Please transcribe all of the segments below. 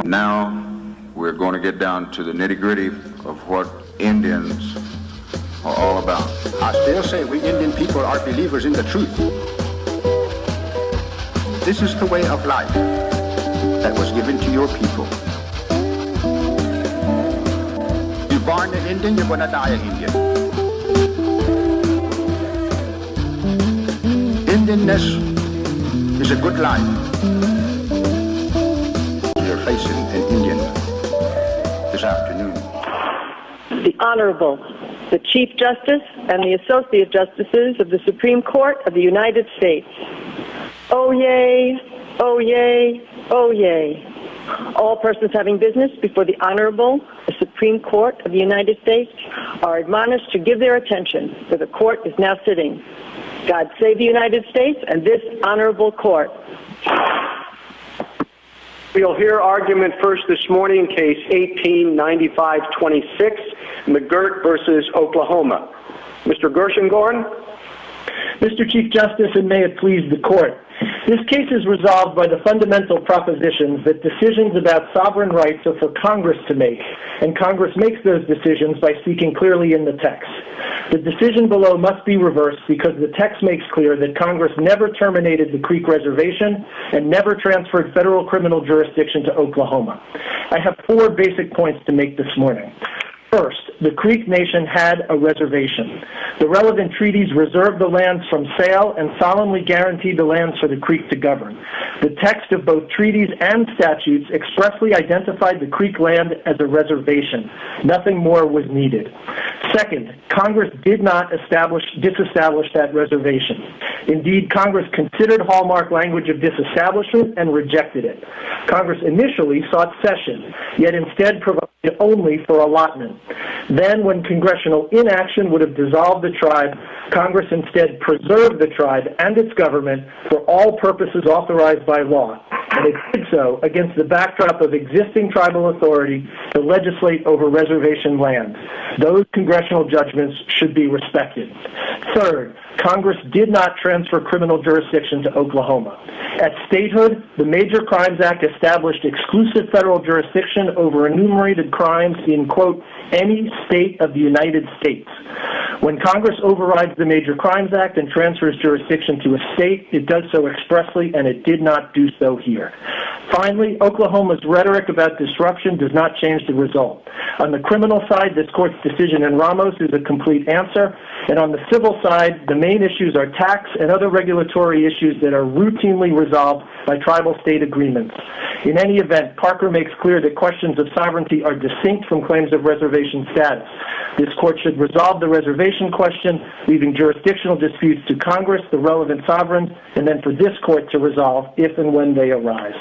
Now we're going to get down to the nitty-gritty of what Indians are all about. I still say we Indian people are believers in the truth. This is the way of life that was given to your people. You're born an Indian, you're going to die an Indian. Indianness is a good life. You're facing an Indian this afternoon. The Honorable, the Chief Justice and the Associate Justices of the Supreme Court of the United States. Oyez, oyez, oyez. All persons having business before the Honorable, the Supreme Court of the United States are admonished to give their attention, for the Court is now sitting. God save the United States and this Honorable Court. We'll hear argument first this morning, case 18-9526, McGirt versus Oklahoma. Mr. Gershengorn? Mr. Chief Justice, and may it please the Court, this case is resolved by the fundamental propositions that decisions about sovereign rights are for Congress to make, and Congress makes those decisions by speaking clearly in the text. The decision below must be reversed because the text makes clear that Congress never terminated the Creek Reservation and never transferred federal criminal jurisdiction to Oklahoma. I have 4 basic points to make this morning. First, the Creek Nation had a reservation. The relevant treaties reserved the lands from sale and solemnly guaranteed the lands for the Creek to govern. The text of both treaties and statutes expressly identified the Creek land as a reservation. Nothing more was needed. Second, Congress did not disestablish that reservation. Indeed, Congress considered hallmark language of disestablishment and rejected it. Congress initially sought cession, yet instead provided only for allotment. Then, when congressional inaction would have dissolved the tribe, Congress instead preserved the tribe and its government for all purposes authorized by law, and it did so against the backdrop of existing tribal authority to legislate over reservation lands. Those congressional judgments should be respected. Third, Congress did not transfer criminal jurisdiction to Oklahoma. At statehood, the Major Crimes Act established exclusive federal jurisdiction over enumerated crimes in, quote, any state of the United States. When Congress overrides the Major Crimes Act and transfers jurisdiction to a state, it does so expressly, and it did not do so here. Finally, Oklahoma's rhetoric about disruption does not change the result. On the criminal side, this court's decision in Ramos is a complete answer, and on the civil side, the main issues are tax and other regulatory issues that are routinely resolved by tribal-state agreements. In any event, Parker makes clear that questions of sovereignty are distinct from claims of reservation status. This court should resolve the reservation question, leaving jurisdictional disputes to Congress, the relevant sovereigns, and then for this court to resolve if and when they arise.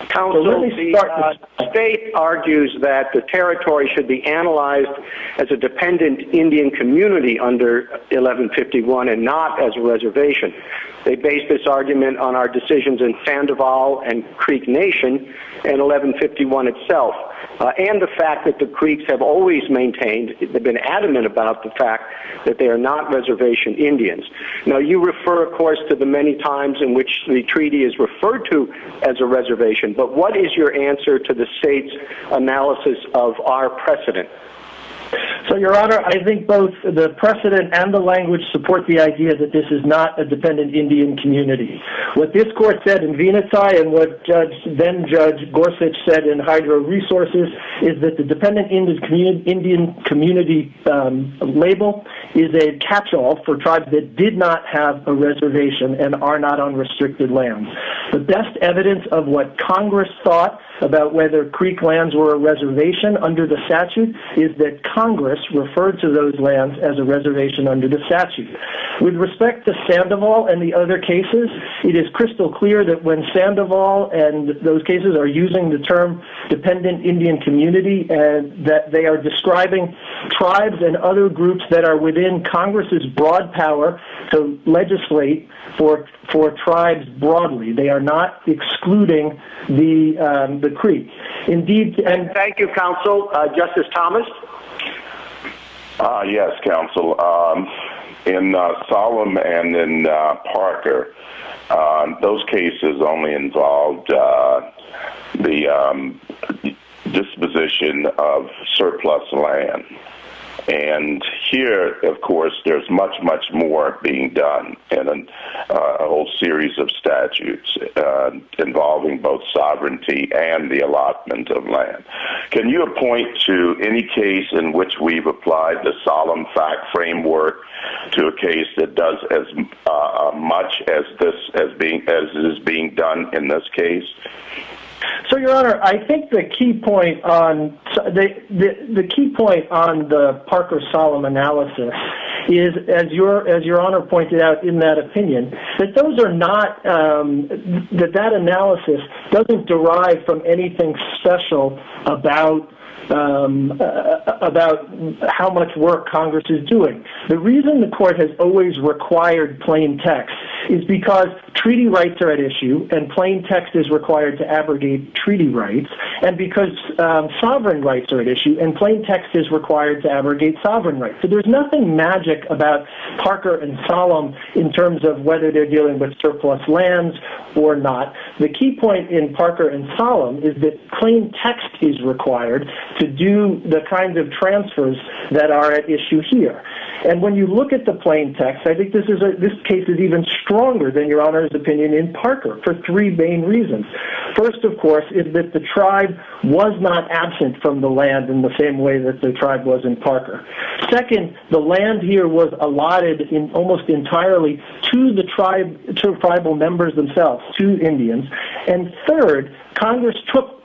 Counsel, the state argues that the territory should be analyzed as a dependent Indian community under 1151 and not as a reservation. They base this argument on our decisions in Sandoval and Creek Nation and 1151 itself, and the fact that the Creeks have always maintained, they've been adamant about the fact that they are not reservation Indians. Now, you refer, of course, to the many times in which the treaty is referred to as a reservation, but what is your answer to the state's analysis of our precedent? So, Your Honor, I think both the precedent and the language support the idea that this is not a dependent Indian community. What this court said in Venati and what then Judge Gorsuch said in Hydro Resources is that the dependent Indian community label is a catch-all for tribes that did not have a reservation and are not on restricted lands. The best evidence of what Congress thought about whether Creek lands were a reservation under the statute is that Congress referred to those lands as a reservation under the statute. With respect to Sandoval and the other cases, it is crystal clear that when Sandoval and those cases are using the term dependent Indian community, and that they are describing tribes and other groups that are within Congress's broad power to legislate for tribes broadly. They are not excluding the Creek. Indeed, and thank you, counsel. Justice Thomas? Yes, counsel. In Solemn and in Parker, those cases only involved the disposition of surplus land. And here, of course, there's much, much more being done in a whole series of statutes involving both sovereignty and the allotment of land. Can you point to any case in which we've applied the solemn fact framework to a case that does as much as is being done in this case? So, Your Honor, I think the key point on the key point on the Parker-Solemn analysis is, as Your Honor pointed out in that opinion, that those are not that analysis doesn't derive from anything special about how much work Congress is doing. The reason the court has always required plain text is because treaty rights are at issue, and plain text is required to abrogate treaty rights, and because sovereign rights are at issue, and plain text is required to abrogate sovereign rights. So there's nothing magic about Parker and Solemn in terms of whether they're dealing with surplus lands or not. The key point in Parker and Solemn is that plain text is required to do the kinds of transfers that are at issue here. And when you look at the plain text, I think this case is even stronger than Your Honor's opinion in Parker for three main reasons. First, of course, is that the tribe was not absent from the land in the same way that the tribe was in Parker. Second, the land here was allotted almost entirely to the tribal members themselves, to Indians. And third, Congress took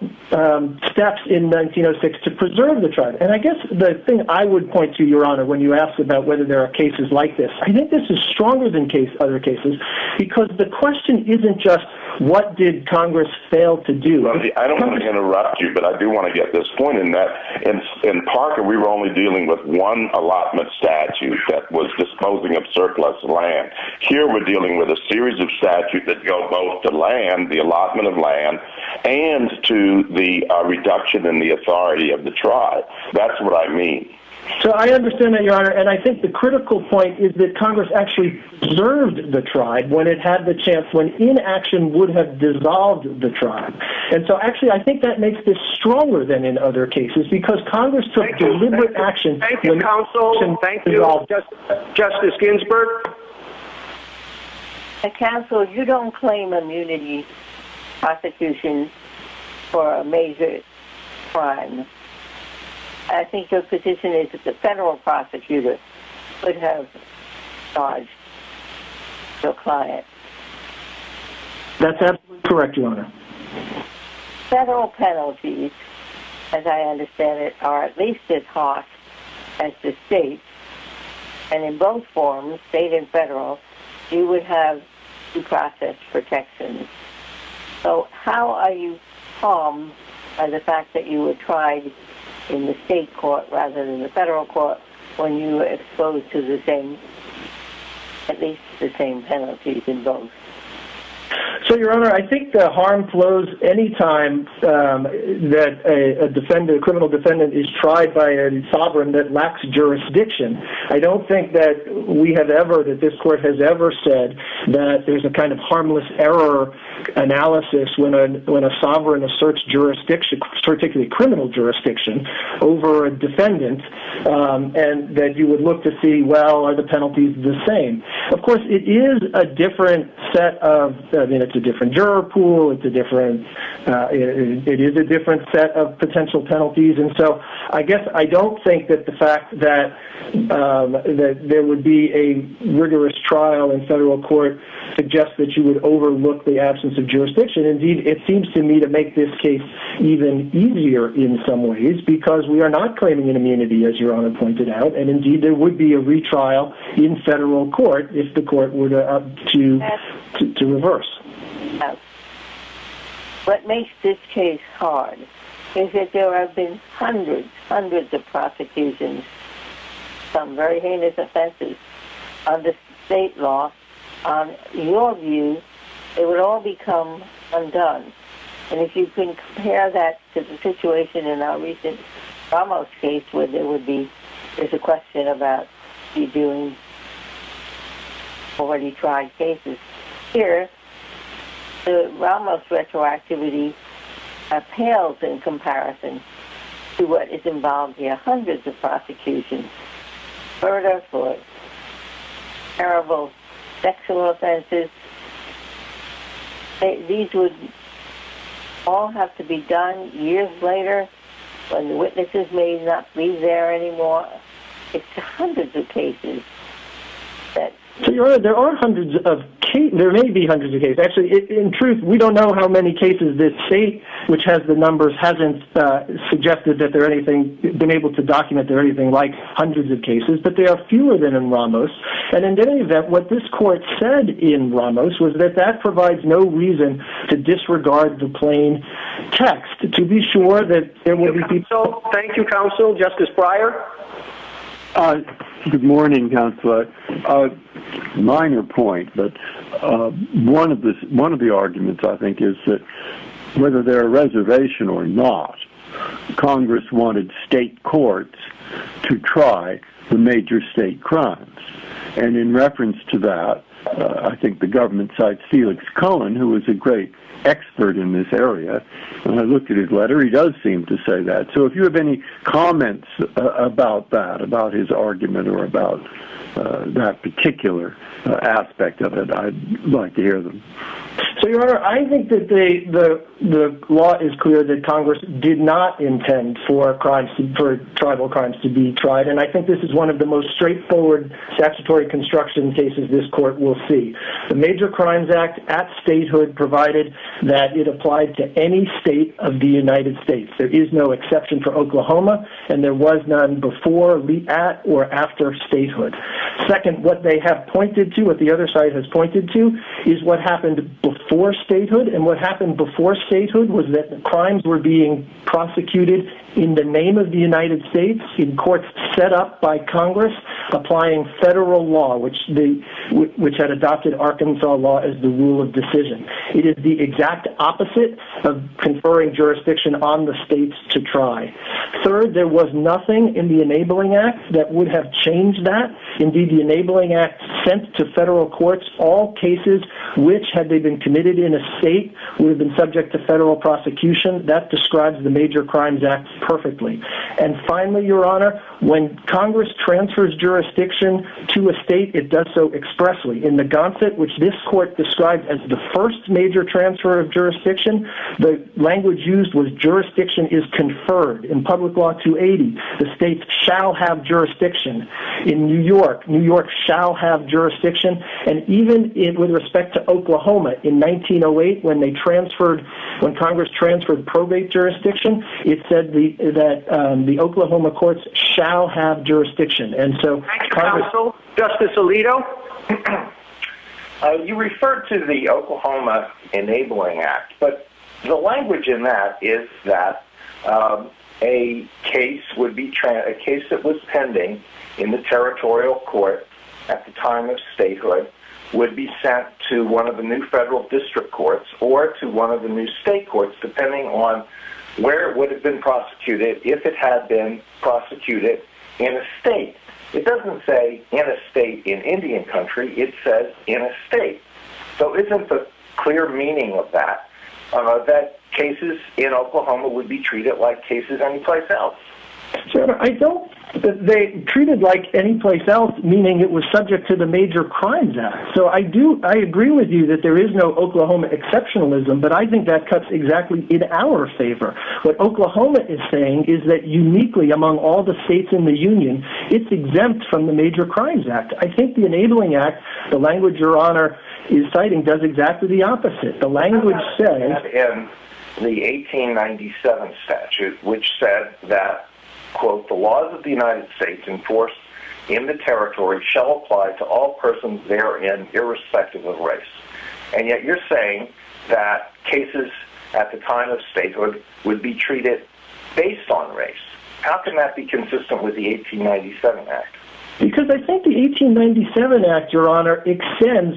steps in 1906 to preserve the tribe. And I guess the thing I would point to, Your Honor, when you ask about whether there are cases like this, I think this is stronger than other cases, because the question isn't just what did Congress fail to do. Well, I don't want to interrupt you, but I do want to get this point in that in Parker we were only dealing with one allotment statute that was disposing of surplus land. Here we're dealing with a series of statutes that go both to land, the allotment of land, and to the reduction in the authority of the tribe. That's what I mean. So I understand that, Your Honor, and I think the critical point is that Congress actually preserved the tribe when it had the chance, when inaction would have dissolved the tribe. And so actually I think that makes this stronger than in other cases, because Congress took deliberate action. Thank you, counsel. Thank you, Justice Ginsburg. Counsel, you don't claim immunity prosecution for a major crime. I think your position is that the federal prosecutor would have charged your client. That's absolutely correct, Your Honor. Federal penalties, as I understand it, are at least as harsh as the state. And in both forms, state and federal, you would have due process protections. So how are you harmed by the fact that you were tried in the state court rather than the federal court when you were exposed to the same, at least the same penalties in both? So, Your Honor, I think the harm flows any time that a criminal defendant is tried by a sovereign that lacks jurisdiction. I don't think that this court has ever said that there's a kind of harmless error analysis when a sovereign asserts jurisdiction, particularly criminal jurisdiction, over a defendant, and that you would look to see, well, are the penalties the same? Of course, it is a different set of, it's a different juror pool, it is a different set of potential penalties, and so I guess I don't think that the fact that there would be a rigorous trial in federal court suggests that you would overlook the absence of jurisdiction. Indeed, it seems to me to make this case even easier in some ways, because we are not claiming an immunity, as Your Honor pointed out, and indeed there would be a retrial in federal court if the court were to reverse. What makes this case hard is that there have been hundreds of prosecutions, some very heinous offenses, under state law. On your view, they would all become undone. And if you can compare that to the situation in our recent Ramos case, where there's a question about you doing already tried cases. Here, the Ramos retroactivity pales in comparison to what is involved here. Hundreds of prosecutions, murder for terrible sexual offenses. These would all have to be done years later when the witnesses may not be there anymore. It's hundreds of cases that... So, Your Honor, there are hundreds of cases. There may be hundreds of cases. Actually, in truth, we don't know how many cases this state, which has the numbers, hasn't suggested that they're been able to document they're anything like hundreds of cases, but they are fewer than in Ramos. And in any event, what this court said in Ramos was that provides no reason to disregard the plain text. To be sure that there will be people... Thank you, counsel. Justice Breyer? Good morning, Counselor. Minor point, but one of the arguments, I think, is that whether they're a reservation or not, Congress wanted state courts to try the major state crimes. And in reference to that, I think the government cites Felix Cohen, who is a great expert in this area. When I looked at his letter, he does seem to say that. So if you have any comments about that, about his argument or about that particular aspect of it, I'd like to hear them. So, Your Honor, I think that the law is clear that Congress did not intend for tribal crimes to be tried, and I think this is one of the most straightforward statutory construction cases this court will see. The Major Crimes Act at statehood provided that it applied to any state of the United States. There is no exception for Oklahoma, and there was none before, at, or after statehood. Second, what they have pointed to, what the other side has pointed to, is what happened before statehood, and what happened before statehood was that the crimes were being prosecuted in the name of the United States in courts set up by Congress, applying federal law, which had adopted Arkansas law as the rule of decision. It is the exact opposite of conferring jurisdiction on the states to try. Third, there was nothing in the Enabling Act that would have changed that. Indeed, the Enabling Act sent to federal courts all cases which, had they been committed in a state, would have been subject to federal prosecution. That describes the Major Crimes Act perfectly. And finally, Your Honor, when Congress transfers jurisdiction to a state, it does so expressly. In the Gauntlet, which this court described as the first major transfer of jurisdiction, the language used was jurisdiction is conferred. In Public Law 280, the states shall have jurisdiction. In New York shall have jurisdiction. And even with respect to Oklahoma in 1908, when Congress transferred probate jurisdiction, it said that the Oklahoma courts shall have jurisdiction. And so, thank you, counsel. Justice Alito? You referred to the Oklahoma Enabling Act, but the language in that is that a case would be a case that was pending in the territorial court at the time of statehood would be sent to one of the new federal district courts or to one of the new state courts, depending on where it would have been prosecuted if it had been prosecuted in a state. It doesn't say in a state in Indian country, it says in a state. So isn't the clear meaning of that that cases in Oklahoma would be treated like cases anyplace else? So they treated like any place else, meaning it was subject to the Major Crimes Act. So I agree with you that there is no Oklahoma exceptionalism, but I think that cuts exactly in our favor. What Oklahoma is saying is that uniquely among all the states in the Union, it's exempt from the Major Crimes Act. I think the Enabling Act, the language Your Honor is citing, does exactly the opposite. The language says... In the 1897 statute, which said that, quote, the laws of the United States enforced in the territory shall apply to all persons therein, irrespective of race. And yet you're saying that cases at the time of statehood would be treated based on race. How can that be consistent with the 1897 Act? Because I think the 1897 Act, Your Honor, extends,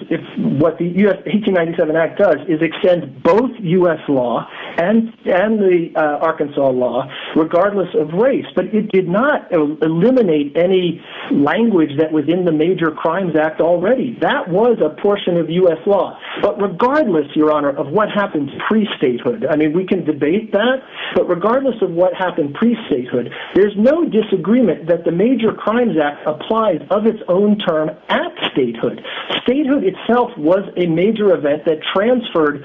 what the 1897 Act does is extend both U.S. law and the Arkansas law, regardless of race. But it did not eliminate any language that was in the Major Crimes Act already. That was a portion of U.S. law. But regardless, Your Honor, of what happened pre-statehood, I mean, we can debate that, but regardless of what happened pre-statehood, there's no disagreement that the Major Crimes Act applies of its own term at statehood. Statehood itself was a major event that transferred,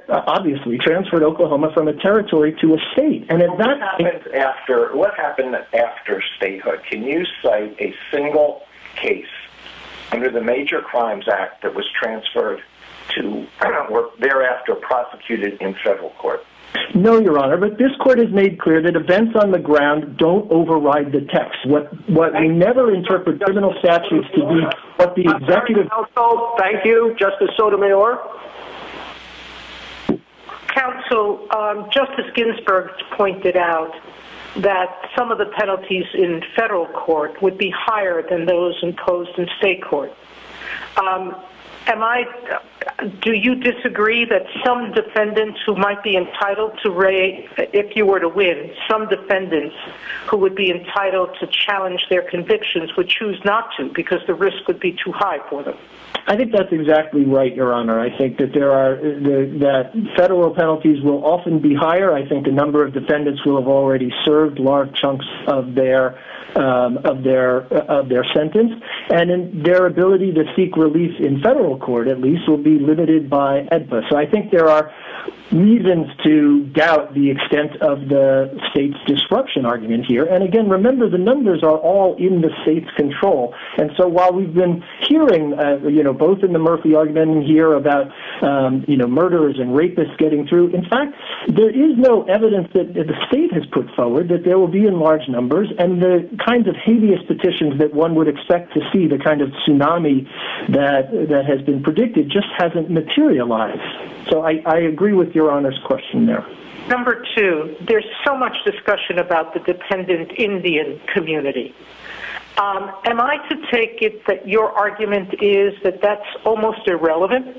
obviously transferred Oklahoma from a territory to a state. And at what happened after statehood? Can you cite a single case under the Major Crimes Act that was transferred to or thereafter prosecuted in federal court? No, Your Honor, but this court has made clear that events on the ground don't override the text. What we never interpret criminal statutes to be what the executive... Counsel, thank you. Justice Sotomayor. Counsel, Justice Ginsburg pointed out that some of the penalties in federal court would be higher than those imposed in state court. Do you disagree that some defendants who might be entitled to if you were to win, some defendants who would be entitled to challenge their convictions would choose not to because the risk would be too high for them? I think that's exactly right, Your Honor. I think that that federal penalties will often be higher. I think a number of defendants will have already served large chunks of their sentence, and in their ability to seek relief in federal court, at least, will be limited by AEDPA. So I think there are reasons to doubt the extent of the state's disruption argument here. And again, remember, the numbers are all in the state's control. And so while we've been hearing, both in the Murphy argument and here about, murderers and rapists getting through, in fact, there is no evidence that the state has put forward that there will be in large numbers, and the kinds of habeas petitions that one would expect to see, the kind of tsunami that has been predicted, just hasn't materialized. So I agree with Your Honor's question there. Number two, there's so much discussion about the dependent Indian community. Am I to take it that your argument is that that's almost irrelevant?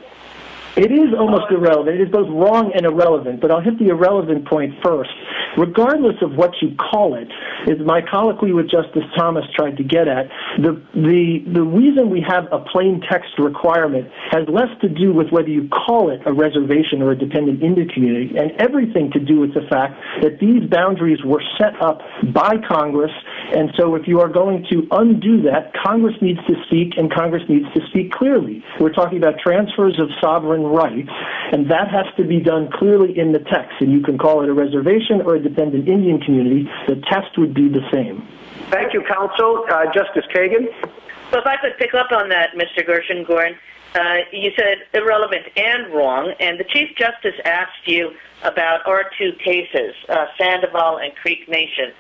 It is almost irrelevant. It is both wrong and irrelevant, but I'll hit the irrelevant point first. Regardless of what you call it, as my colloquy with Justice Thomas tried to get at, the reason we have a plain text requirement has less to do with whether you call it a reservation or a dependent Indian community, and everything to do with the fact that these boundaries were set up by Congress, and so if you are going to undo that, Congress needs to speak, and Congress needs to speak clearly. We're talking about transfers of sovereign rights, and that has to be done clearly in the text, and you can call it a reservation or a dependent Indian community. The test would be the same. Thank you, counsel. Justice Kagan? Well, if I could pick up on that, Mr. Gershengorn, you said irrelevant and wrong, and the Chief Justice asked you about our two cases, Sandoval and Creek Nation,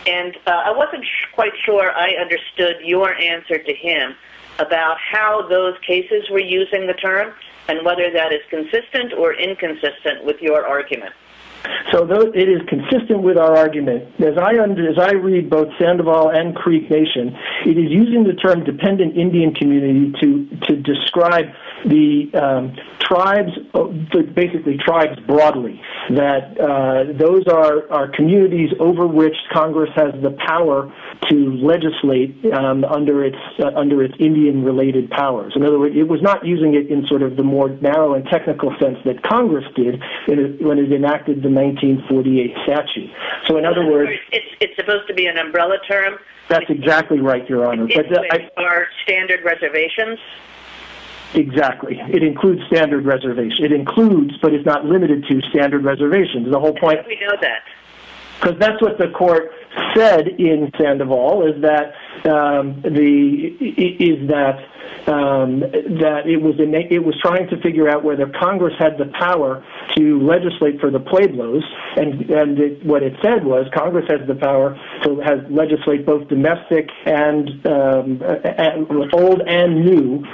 and I wasn't quite sure I understood your answer to him about how those cases were using the term and whether that is consistent or inconsistent with your argument. So it is consistent with our argument. As I read both Sandoval and Creek Nation, it is using the term dependent Indian community to describe the tribes, basically tribes broadly, that those are communities over which Congress has the power to legislate under its Indian-related powers. In other words, it was not using it in sort of the more narrow and technical sense that Congress did when it enacted the 1948 statute. So in other words... It's supposed to be an umbrella term? That's exactly right, Your Honor. Are standard reservations? Exactly. It includes standard reservations. It includes, but it's not limited to, standard reservations. The whole point... How do we know that? Because that's what the court said in Sandoval, is that it was trying to figure out whether Congress had the power to legislate for the Pueblos, and what it said was Congress has the power to legislate both domestic and old and new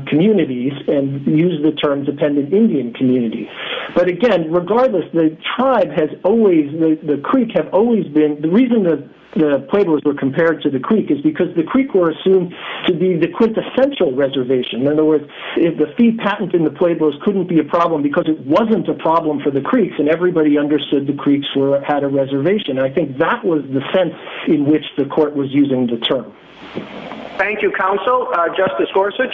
communities, and use the term dependent Indian community. But again, regardless, the tribe has always, the Creek have always been, the reason the the Pueblos were compared to the Creek is because the Creek were assumed to be the quintessential reservation. In other words, if the fee patent in the Pueblos couldn't be a problem because it wasn't a problem for the Creeks, and everybody understood the Creeks had a reservation. I think that was the sense in which the court was using the term. Thank you, counsel. Justice Gorsuch?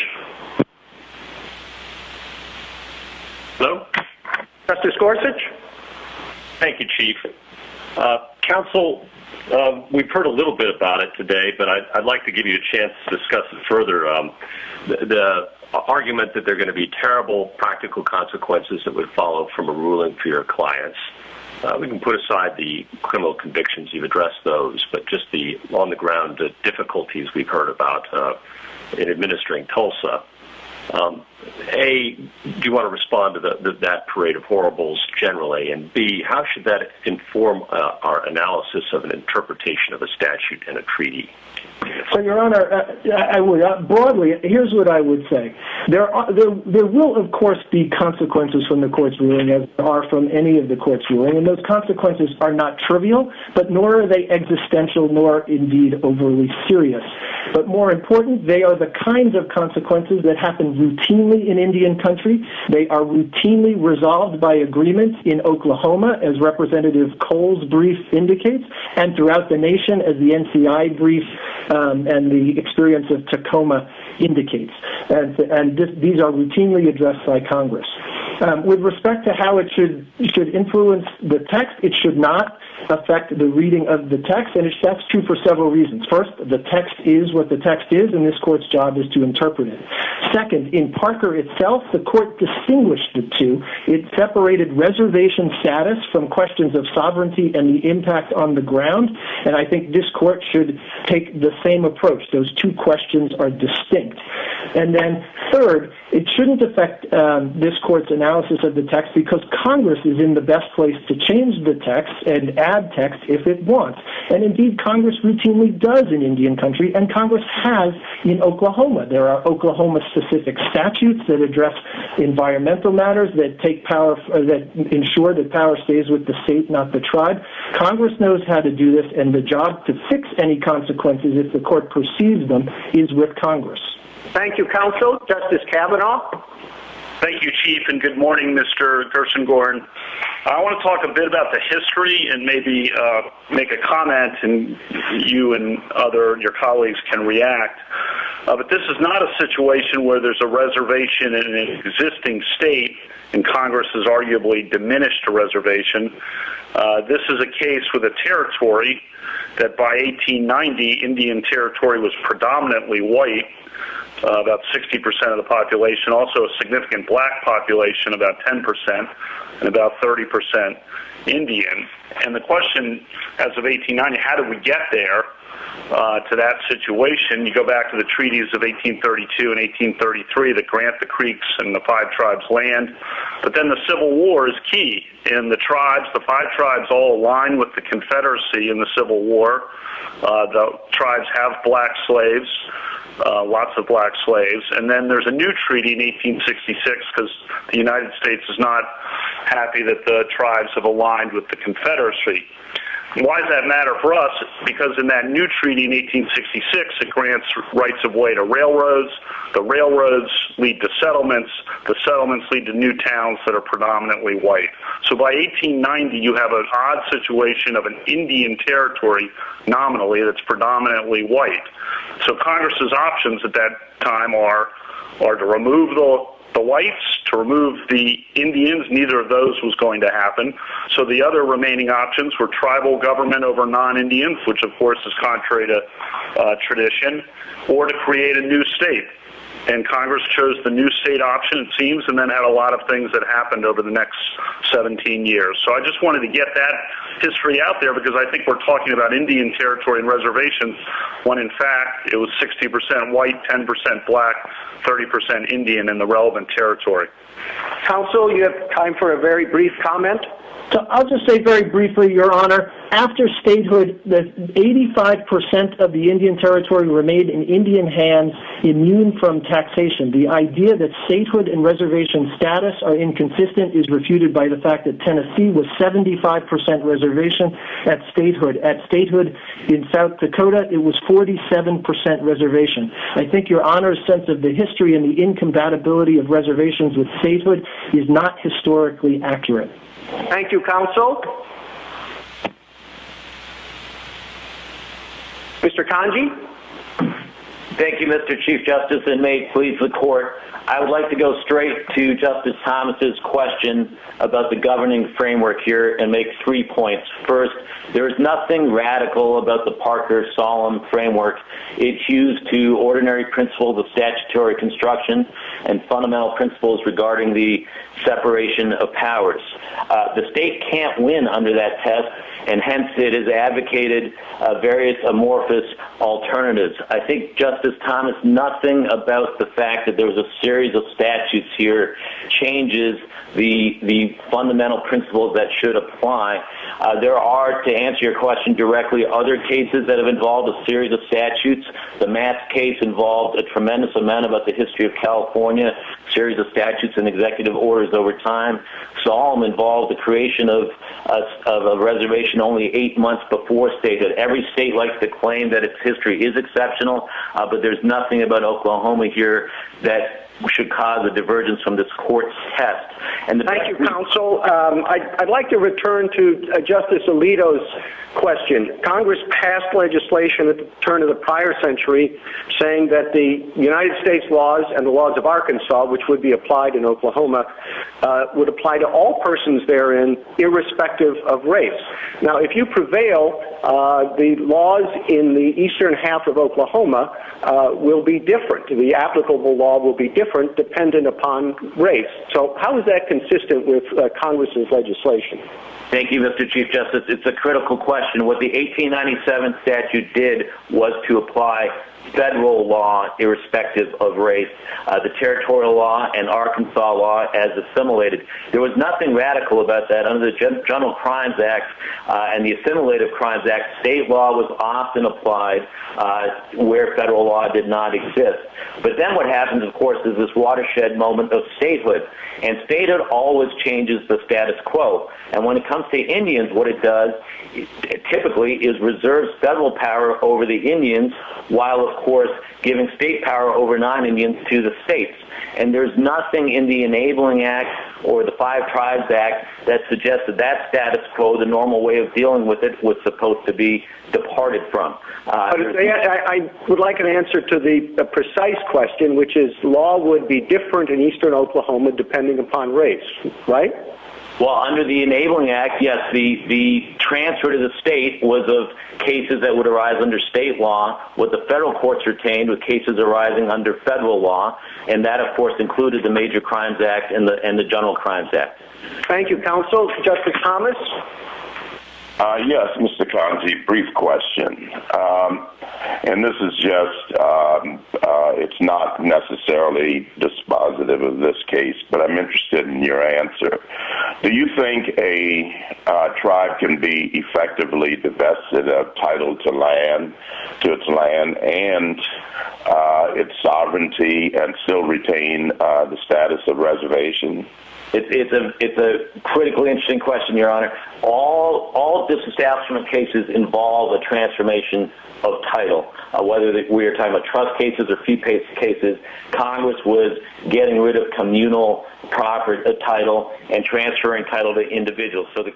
Hello? Justice Gorsuch? Thank you, Chief. Counsel, we've heard a little bit about it today, but I'd like to give you a chance to discuss it further. The argument that there are going to be terrible practical consequences that would follow from a ruling for your clients. We can put aside the criminal convictions, you've addressed those, but just the on-the-ground difficulties we've heard about in administering Tulsa. A, do you want to respond to that parade of horribles generally? And B, how should that inform our analysis of an interpretation of a statute and a treaty? So, Your Honor, I would broadly. Here's what I would say: there will, of course, be consequences from the court's ruling, as there are from any of the court's ruling, and those consequences are not trivial, but nor are they existential, nor indeed overly serious. But more important, they are the kinds of consequences that happen routinely in Indian country. They are routinely resolved by agreement in Oklahoma, as Representative Cole's brief indicates, and throughout the nation, as the NCI brief and the experience of Tacoma indicates. And these are routinely addressed by Congress. With respect to how it should influence the text, it should not affect the reading of the text, and that's true for several reasons. First, the text is what the text is, and this court's job is to interpret it. Second, in Parker itself, the court distinguished the two. It separated reservation status from questions of sovereignty and the impact on the ground, and I think this court should take the same approach. Those two questions are distinct. And then third, it shouldn't affect this court's analysis of the text because Congress is in the best place to change the text and add text if it wants. And indeed, Congress routinely does in Indian country, and Congress has in Oklahoma. There are Oklahoma-specific statutes that address environmental matters that that ensure that power stays with the state, not the tribe. Congress knows how to do this, and the job to fix any consequences if the court perceives them is with Congress. Thank you, counsel. Justice Kavanaugh? Thank you, Chief, and good morning, Mr. Gershengorn. I want to talk a bit about the history and maybe make a comment, and you and your colleagues can react. But this is not a situation where there's a reservation in an existing state, and Congress has arguably diminished a reservation. This is a case with a territory that by 1890, Indian Territory was predominantly white. About 60% of the population, also a significant black population, about 10%, and about 30% Indian. And the question, as of 1890, how did we get there to that situation? You go back to the treaties of 1832 and 1833 that grant the Creeks and the five tribes land. But then the Civil War is key. And the five tribes all align with the Confederacy in the Civil War. The tribes have black slaves. Lots of black slaves. And then there's a new treaty in 1866 because the United States is not happy that the tribes have aligned with the Confederacy. Why does that matter for us? Because in that new treaty in 1866, it grants rights of way to railroads. The railroads lead to settlements. The settlements lead to new towns that are predominantly white. So by 1890, you have an odd situation of an Indian territory, nominally, that's predominantly white. So Congress's options at that time are to remove the whites, to remove the Indians. Neither of those was going to happen. So the other remaining options were tribal government over non-Indians, which of course is contrary to tradition, or to create a new state. And Congress chose the new state option, it seems, and then had a lot of things that happened over the next 17 years. So I just wanted to get that history out there because I think we're talking about Indian territory and reservations when in fact it was 60% white, 10% black, 30% Indian in the relevant territory. Counsel, you have time for a very brief comment. So I'll just say very briefly, Your Honor, after statehood, 85% of the Indian Territory remained in Indian hands, immune from taxation. The idea that statehood and reservation status are inconsistent is refuted by the fact that Tennessee was 75% reservation at statehood. At statehood in South Dakota, it was 47% reservation. I think Your Honor's sense of the history and the incompatibility of reservations with statehood is not historically accurate. Thank you, counsel. Mr. Kanji? Thank you, Mr. Chief Justice, and may it please the court. I would like to go straight to Justice Thomas's question about the governing framework here and make 3 points. First, there is nothing radical about the Parker-Solemn framework. It hews to ordinary principles of statutory construction and fundamental principles regarding the separation of powers. The state can't win under that test, and hence it has advocated various amorphous alternatives. I think, Justice Thomas, nothing about the fact that there was a series of statutes here changes the fundamental principles that should apply. There are, to answer your question directly, other cases that have involved a series of statutes. The Matz case involved a tremendous amount about the history of California, a series of statutes and executive orders over time. Solemn involved the creation of a reservation only 8 months before statehood. Every state likes to claim that its history is exceptional, but there's nothing about Oklahoma here that should cause a divergence from this court's test. And thank you, counsel. I'd like to return to Justice Alito's question. Congress passed legislation at the turn of the prior century saying that the United States laws and the laws of Arkansas, which would be applied in Oklahoma, would apply to all persons therein, irrespective of race. Now, if you prevail, the laws in the eastern half of Oklahoma will be different. The applicable law will be different dependent upon race. So how is that consistent with Congress's legislation? Thank you, Mr. Chief Justice. It's a critical question. What the 1897 statute did was to apply federal law irrespective of race, the territorial law and Arkansas law as assimilated. There was nothing radical about that. Under the General Crimes Act and the Assimilative Crimes Act, state law was often applied where federal law did not exist. But then what happens, of course, is this watershed moment of statehood. And statehood always changes the status quo. And when it comes to Indians, what it does typically is reserves federal power over the Indians while, of course, giving state power over non-Indians to the states. And there's nothing in the Enabling Act or the Five Tribes Act that suggests that that status quo, the normal way of dealing with it, was supposed to be departed from. I would like an answer to the precise question, which is law would be different in eastern Oklahoma depending upon race, right? Well, under the Enabling Act, yes, the transfer to the state was of cases that would arise under state law. What the federal courts retained was cases arising under federal law, and that, of course, included the Major Crimes Act and the General Crimes Act. Thank you, counsel. Justice Thomas? Yes, Mr. Kanji, brief question. And this is just, it's not necessarily dispositive of this case, but I'm interested in your answer. Do you think a tribe can be effectively divested of title to its land and its sovereignty and still retain the status of reservation? It's a critically interesting question, Your Honor. All disestablishment cases involve a transformation of title. Whether we are talking about trust cases or fee-based cases, Congress was getting rid of communal property title and transferring title to individuals. So the